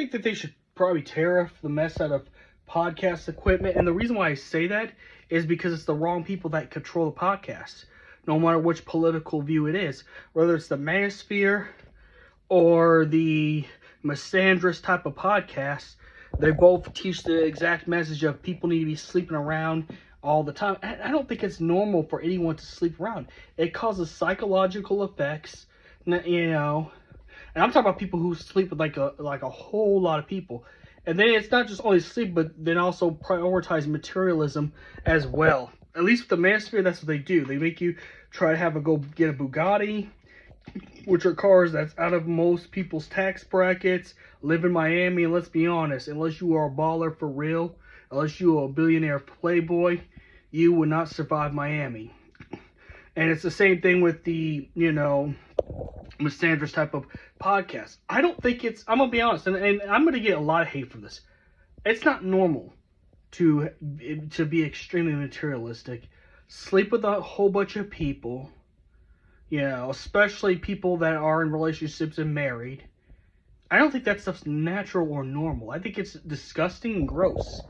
think that they should probably tariff the mess out of podcast equipment. And the reason why I say that is because it's the wrong people that control the podcast, no matter which political view it is, whether it's the manosphere or the misandrist type of podcast. They both teach the exact message of people need to be sleeping around all the time. I don't think it's normal for anyone to sleep around. It causes psychological effects, you know. And I'm talking about people who sleep with like a whole lot of people. And then it's not just only sleep, but then also prioritize materialism as well. At least with the manosphere, that's what they do. They make you try to go get a Bugatti, which are cars that's out of most people's tax brackets, live in Miami, and let's be honest, unless you are a baller for real, unless you are a billionaire playboy, you would not survive Miami. And it's the same thing with the, misandrist type of podcast. I don't think it's, I'm going to be honest, and I'm going to get a lot of hate for this. It's not normal to be extremely materialistic, sleep with a whole bunch of people, especially people that are in relationships and married. I don't think that stuff's natural or normal. I think it's disgusting and gross.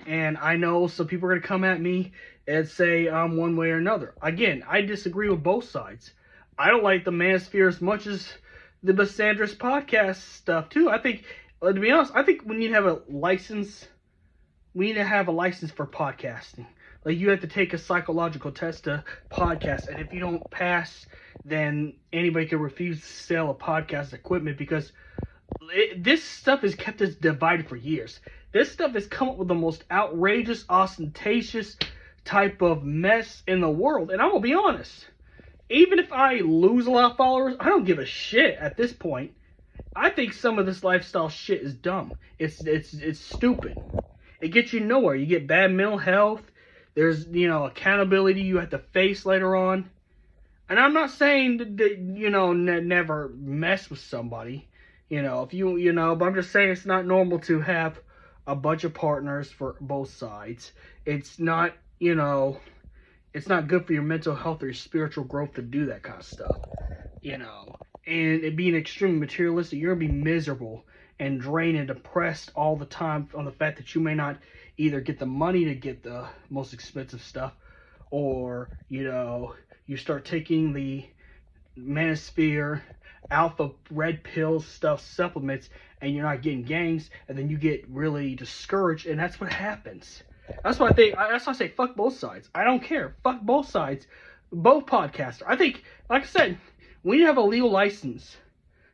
And I know some people are going to come at me and say one way or another. Again, I disagree with both sides. I don't like the manosphere as much as the misandrist podcast stuff too. I think, to be honest, I think we need to have a license. We need to have a license for podcasting. Like, you have to take a psychological test to podcast, and if you don't pass, then anybody can refuse to sell a podcast equipment, because this stuff has kept us divided for years. This stuff has come up with the most outrageous, ostentatious type of mess in the world. And I'm going to be honest, even if I lose a lot of followers, I don't give a shit at this point. I think some of this lifestyle shit is dumb. It's stupid. It gets you nowhere. You get bad mental health. There's, accountability you have to face later on. And I'm not saying that, never mess with somebody. If you, but I'm just saying it's not normal to have a bunch of partners for both sides. It's not, it's not good for your mental health or your spiritual growth to do that kind of stuff, And it being extremely materialistic, you're going to be miserable and drained and depressed all the time on the fact that you may not either get the money to get the most expensive stuff, or, you start taking the manosphere alpha red pills stuff supplements and you're not getting gains, and then you get really discouraged, and that's what happens. That's why I say fuck both sides. I don't care. Fuck both sides. Both podcasters. I think, like I said, we need to have a legal license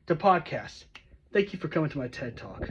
to podcast. Thank you for coming to my TED Talk.